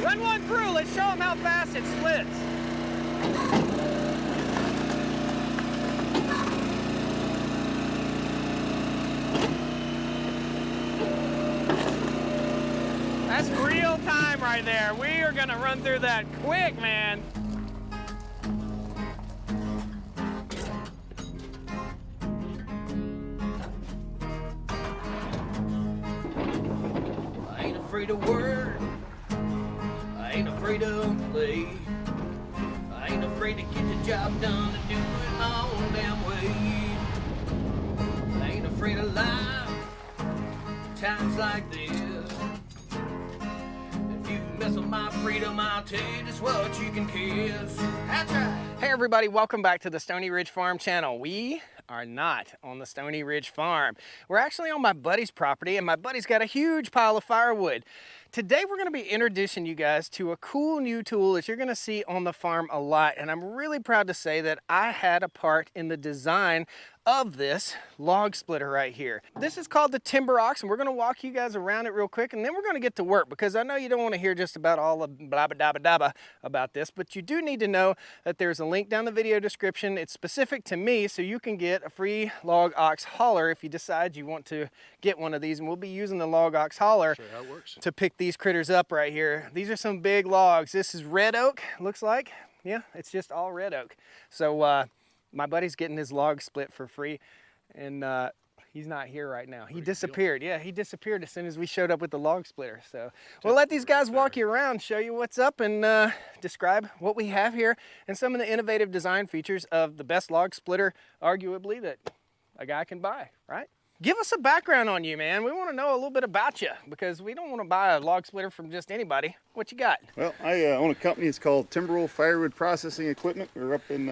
Run one through, let's show them how fast it splits. That's real time right there. We are gonna run through that quick, man. I ain't afraid of work. I ain't afraid of play. I ain't afraid to get the job done and do it my own damn way. I ain't afraid of life. Times like this. If you mess with my freedom, I'll tell you just what you can kiss. That's right. Hey everybody, welcome back to the Stoney Ridge Farm channel. We are not on the Stoney Ridge Farm. We're actually on my buddy's property, and my buddy's got a huge pile of firewood. Today we're gonna be introducing you guys to a cool new tool that you're gonna see on the farm a lot, and I'm really proud to say that I had a part in the design of this log splitter right here. This is called the Timberwol, and we're gonna walk you guys around it real quick, and then we're gonna get to work, because I know you don't wanna hear just about all the blah blah dabba dabba about this, but you do need to know that there's a link down the video description. It's specific to me, so you can get a free Logox hauler if you decide you want to get one of these, and we'll be using the Logox hauler to pick these critters up right here. These are some big logs. This is red oak, looks like. Yeah, it's just all red oak. So my buddy's getting his log split for free, and he's not here right now. He disappeared. Yeah, he disappeared as soon as we showed up with the log splitter. So we'll let these guys walk you around, show you what's up, and describe what we have here and some of the innovative design features of the best log splitter, arguably, that a guy can buy, right? Give us a background on you, man. We want to know a little bit about you, because we don't want to buy a log splitter from just anybody. What you got? Well, I own a company. It's called Timberwol Firewood Processing Equipment. We're up in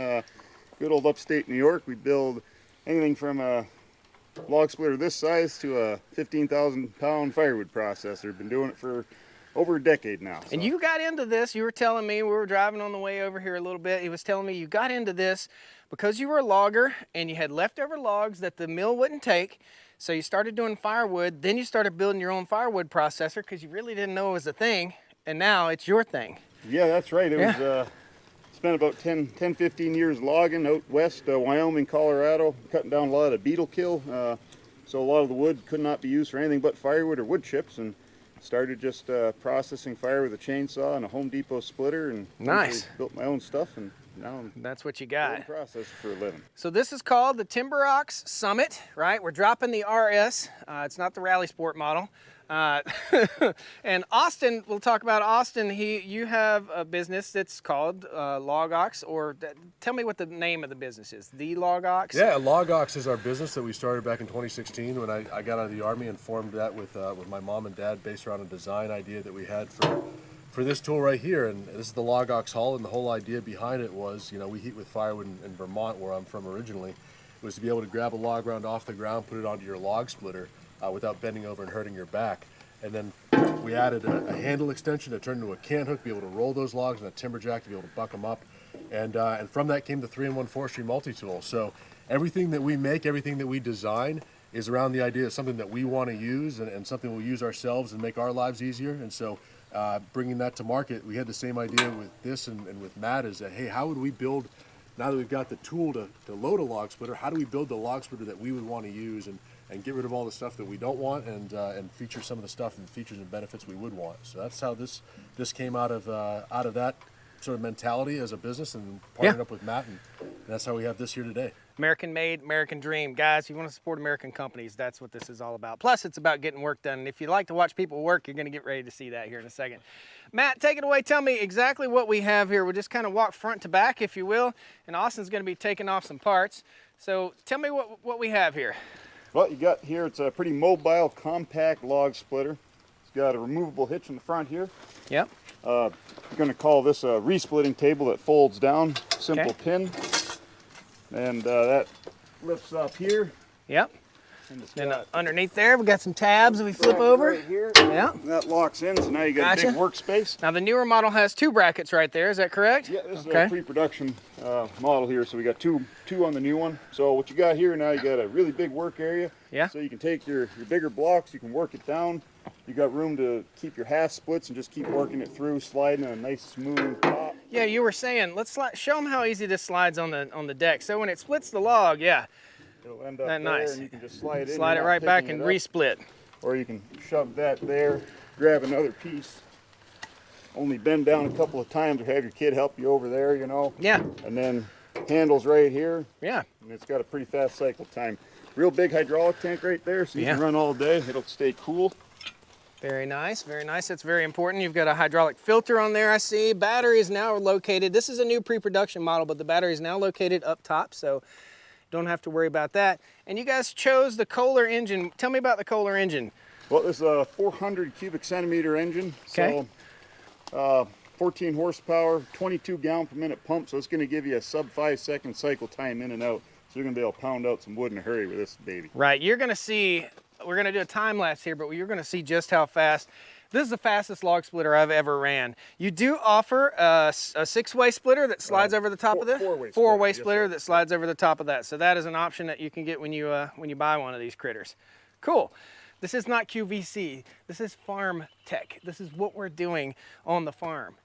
good old upstate New York. We build anything from a log splitter this size to a 15,000 pound firewood processor. Been doing it for over a decade now. So. And you got into this, you were telling me, we were driving on the way over here a little bit, he was telling me you got into this because you were a logger and you had leftover logs that the mill wouldn't take. So you started doing firewood, then you started building your own firewood processor because you really didn't know it was a thing, and now it's your thing. Yeah, that's right. It was spent about 15 years logging out west, Wyoming, Colorado, cutting down a lot of beetle kill. So a lot of the wood could not be used for anything but firewood or wood chips, and started just processing fire with a chainsaw and a Home Depot splitter, and nice. Built my own stuff, and now that's what you got. Process for a living. So this is called the Timberwol Summit, right? We're dropping the RS. It's not the Rally Sport model. And Austin, we'll talk about Austin. You have a business that's called Logox, or tell me what the name of the business is. The Logox? Yeah, Logox is our business that we started back in 2016 when I got out of the Army, and formed that with my mom and dad based around a design idea that we had for this tool right here. And this is the Logox hull, and the whole idea behind it was, you know, we heat with firewood in Vermont, where I'm from originally. It was to be able to grab a log round off the ground, put it onto your log splitter without bending over and hurting your back. And then we added a handle extension to turn into a can hook, be able to roll those logs, and a timber jack to be able to buck them up. And from that came the 3-in-1 forestry multi-tool. So everything that we make, everything that we design is around the idea of something that we want to use, and something we'll use ourselves and make our lives easier. And so bringing that to market, we had the same idea with this and with Matt, is that, hey, how would we build, now that we've got the tool to load a log splitter, how do we build the log splitter that we would want to use, and get rid of all the stuff that we don't want, and feature some of the stuff and features and benefits we would want. So that's how this came out of that sort of mentality as a business, and partnered up with Matt, and that's how we have this here today. American made, American dream. Guys, you want to support American companies, that's what this is all about. Plus, it's about getting work done. And if you like to watch people work, you're going to get ready to see that here in a second. Matt, take it away. Tell me exactly what we have here. We'll just kind of walk front to back, if you will, and Austin's going to be taking off some parts. So tell me what we have here. Well, you got here, it's a pretty mobile, compact log splitter. It's got a removable hitch in the front here. Yep. We're going to call this a re-splitting table that folds down, simple pin. And that lifts up here. Yep. And underneath there, we got some tabs that we flip over. Right here. Yeah. That locks in, so now you got a big workspace. Now the newer model has 2 brackets right there, is that correct? Yeah, this is a pre-production model here, so we got two on the new one. So what you got here now, you got a really big work area. Yeah. So you can take your bigger blocks, you can work it down, You got room to keep your half splits and just keep working it through, sliding on a nice smooth top. Yeah, you were saying, let's show them how easy this slides on the deck. So when it splits the log, yeah, It'll end up that there, nice. and you can just slide it in. Slide it You're not right back picking and it up. resplit. Or you can shove that there, grab another piece, only bend down a couple of times, or have your kid help you over there, you know. Yeah. And then handles right here, Yeah. and it's got a pretty fast cycle time. Real big hydraulic tank right there, so you Yeah. can run all day. It'll stay cool. Very nice, very nice. That's very important. You've got a hydraulic filter on there, I see. Battery is now located. This is a new pre-production model, but the battery is now located up top, so don't have to worry about that. And you guys chose the Kohler engine. Tell me about the Kohler engine. Well, this is a 400 cubic centimeter engine. Okay. So 14 horsepower, 22 gallon per minute pump, so it's going to give you a sub 5 second cycle time in and out. So you're going to be able to pound out some wood in a hurry with this baby. Right, you're gonna see, we're gonna do a time lapse here, but you're gonna see just how fast. This is the fastest log splitter I've ever ran. You do offer a 6-way splitter that slides over the top of the four-way splitter yes, that slides over the top of that. So that is an option that you can get when you buy one of these critters. Cool. This is not QVC. This is farm tech. This is what we're doing on the farm.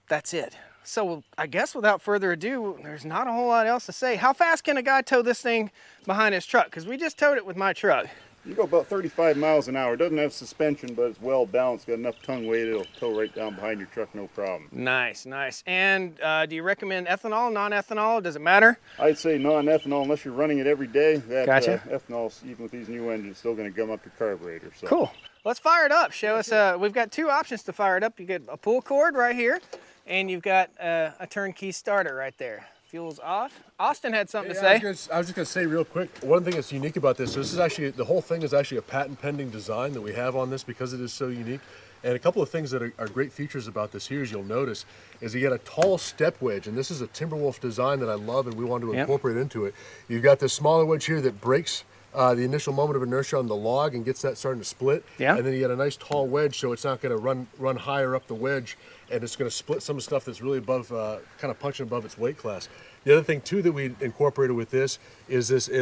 That's it. So I guess without further ado, there's not a whole lot else to say. How fast can a guy tow this thing behind his truck? Because we just towed it with my truck. You go about 35 miles an hour. It doesn't have suspension, but it's well balanced. Got enough tongue weight, it'll tow right down behind your truck, no problem. Nice, nice. And do you recommend ethanol, non-ethanol? Does it matter? I'd say non-ethanol unless you're running it every day. That Gotcha. ethanol, even with these new engines, still going to gum up your carburetor. So. Cool. Let's fire it up. Show us. We've got two options to fire it up. You get a pull cord right here, and you've got a turnkey starter right there. Fuel's off. Austin had something to say. I was just gonna say real quick, one thing that's unique about this, so this is actually, the whole thing is actually a patent pending design that we have on this because it is so unique. And a couple of things that are great features about this here, as you'll notice, is you get a tall step wedge, and this is a Timberwolf design that I love and we wanted to incorporate into it. You've got this smaller wedge here that breaks the initial moment of inertia on the log and gets that starting to split. Yeah. And then you get a nice tall wedge, so it's not going to run higher up the wedge, and it's going to split some of the stuff that's really above, kind of punching above its weight class. The other thing too that we incorporated with this is this. It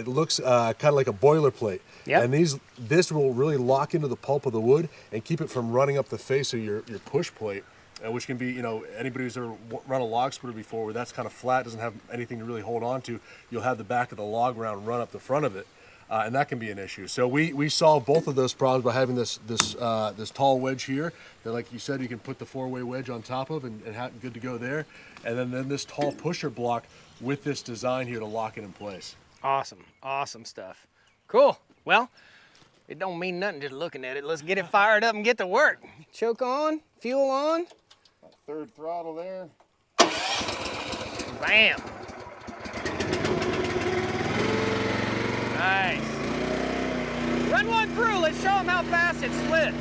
looks kind of like a boilerplate. Yep. And this will really lock into the pulp of the wood and keep it from running up the face of your push plate. Which can be, you know, anybody who's ever run a log splitter before where that's kind of flat, doesn't have anything to really hold on to, you'll have the back of the log round run up the front of it, and that can be an issue. So we solve both of those problems by having this tall wedge here that, like you said, you can put the 4-way wedge on top of and have good to go there, and then this tall pusher block with this design here to lock it in place. Awesome, awesome stuff. Cool. Well, it don't mean nothing just looking at it. Let's get it fired up and get to work. Choke on, fuel on. Third throttle there. Bam. Nice. Run one through. Let's show them how fast it splits.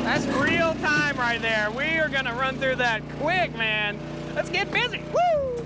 That's real time right there. We are gonna run through that quick, man. Let's get busy. Woo!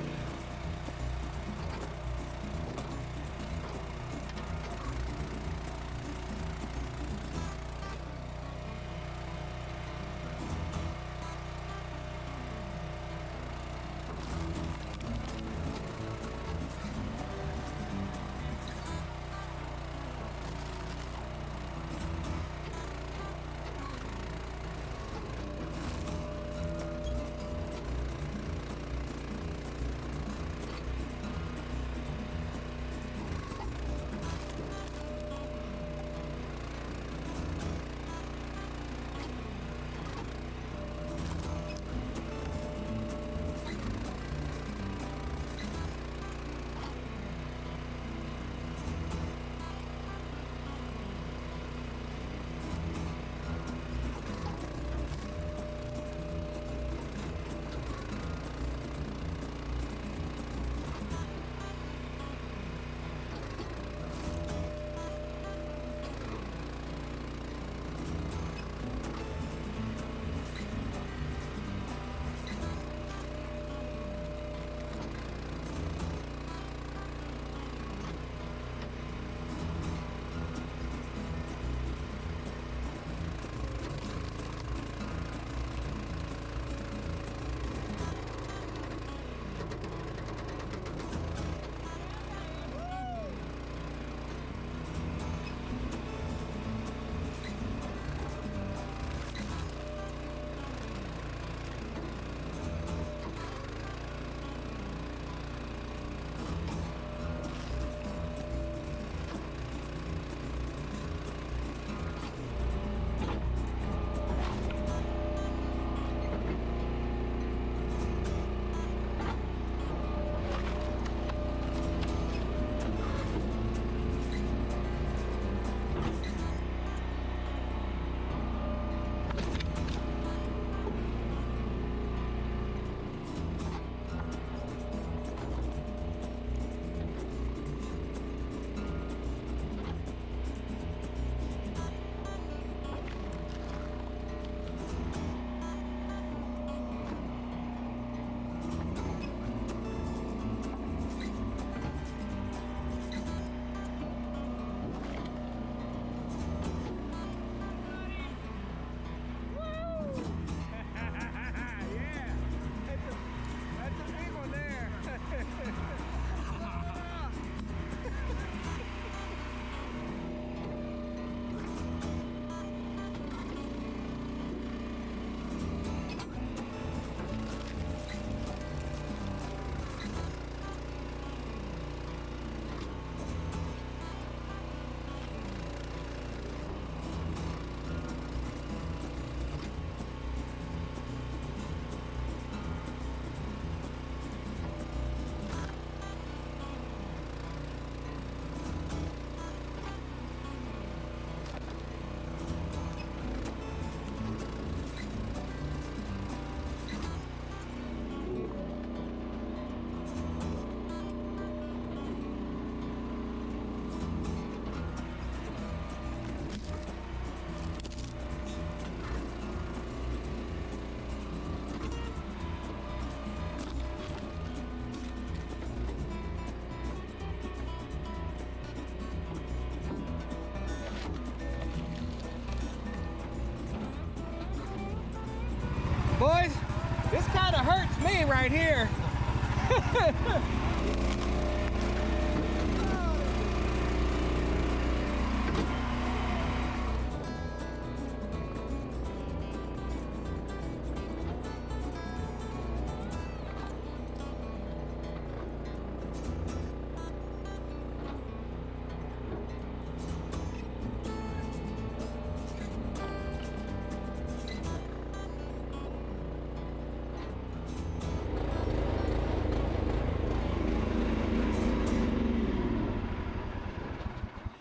right here.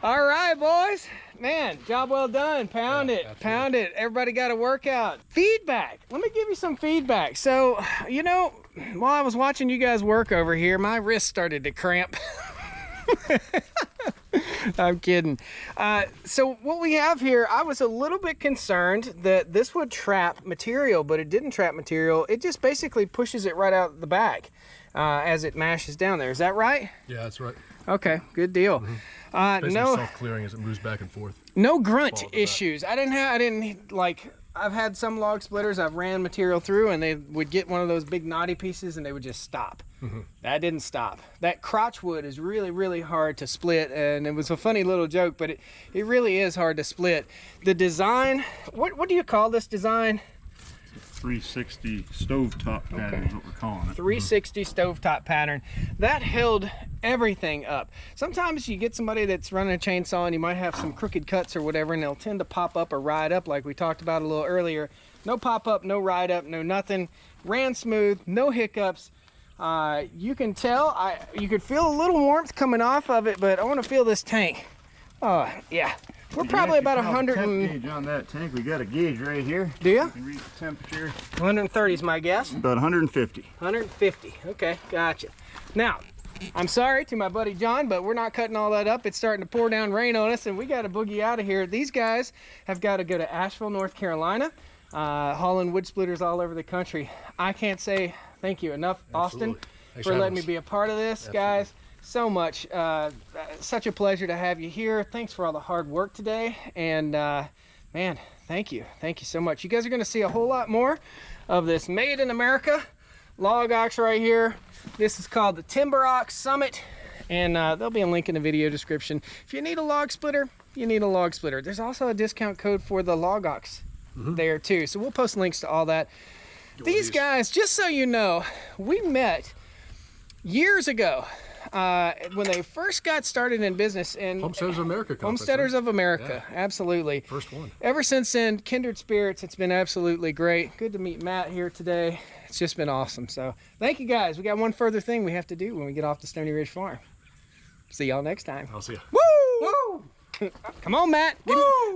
All right, boys. Man, job well done. Pound it, pound it. Everybody got a workout. Feedback. Let me give you some feedback. So, you know, while I was watching you guys work over here, my wrist started to cramp. I'm kidding. So what we have here, I was a little bit concerned that this would trap material, but it didn't trap material. It just basically pushes it right out the back as it mashes down there. Is that right? Yeah, that's right. Okay, good deal. Basically No self-clearing as it moves back and forth. no grunt issues. I've had some log splitters I've ran material through and they would get one of those big knotty pieces and they would just stop. That didn't stop. That crotch wood is really, really hard to split, and it was a funny little joke, but it really is hard to split. The design, what do you call this design? 360 stovetop pattern is what we're calling it. 360 stovetop pattern. That held everything up. Sometimes you get somebody that's running a chainsaw and you might have some crooked cuts or whatever, and they'll tend to pop up or ride up like we talked about a little earlier. No pop up, no ride up, no nothing. Ran smooth, no hiccups. You can tell, you could feel a little warmth coming off of it, but I want to feel this tank. Oh, yeah. We're probably about 100 and... gauge on that tank. We got a gauge right here. Do you? You can read the temperature. 130 is my guess. About 150. 150. Okay, gotcha. Now, I'm sorry to my buddy John, but we're not cutting all that up. It's starting to pour down rain on us, and we got to boogie out of here. These guys have got to go to Asheville, North Carolina, hauling wood splitters all over the country. I can't say thank you enough, Austin, for letting me be a part of this, guys. So much. Such a pleasure to have you here. Thanks for all the hard work today. And man, thank you. Thank you so much. You guys are going to see a whole lot more of this Made in America Logox right here. This is called the Timberwol Summit. And there'll be a link in the video description. If you need a log splitter, you need a log splitter. There's also a discount code for the Logox there too. So we'll post links to all that. These guys, just so you know, we met years ago. When they first got started in business in Homesteaders of America conference, Homesteaders of America, absolutely. First one. Ever since then, kindred spirits. It's been absolutely great. Good to meet Matt here today. It's just been awesome. So thank you guys. We got one further thing we have to do when we get off the Stoney Ridge Farm. See y'all next time. I'll see you. Woo! Woo! Come on, Matt.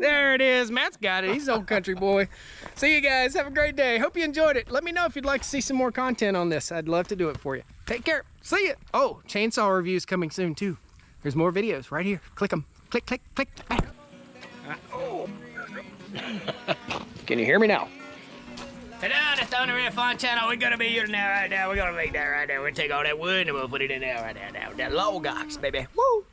There it is. Matt's got it. He's an old country boy. See you guys. Have a great day. Hope you enjoyed it. Let me know if you'd like to see some more content on this. I'd love to do it for you. Take care. See ya. Oh, chainsaw reviews coming soon too. There's more videos right here. Click them. Click, click, click. Oh. Can you hear me now? Today on the Stoney Ridge Farm channel, we're gonna be using that right now. We're gonna make that right there. We're gonna take all that wood and we'll put it in there right there. That Logox, baby. Woo!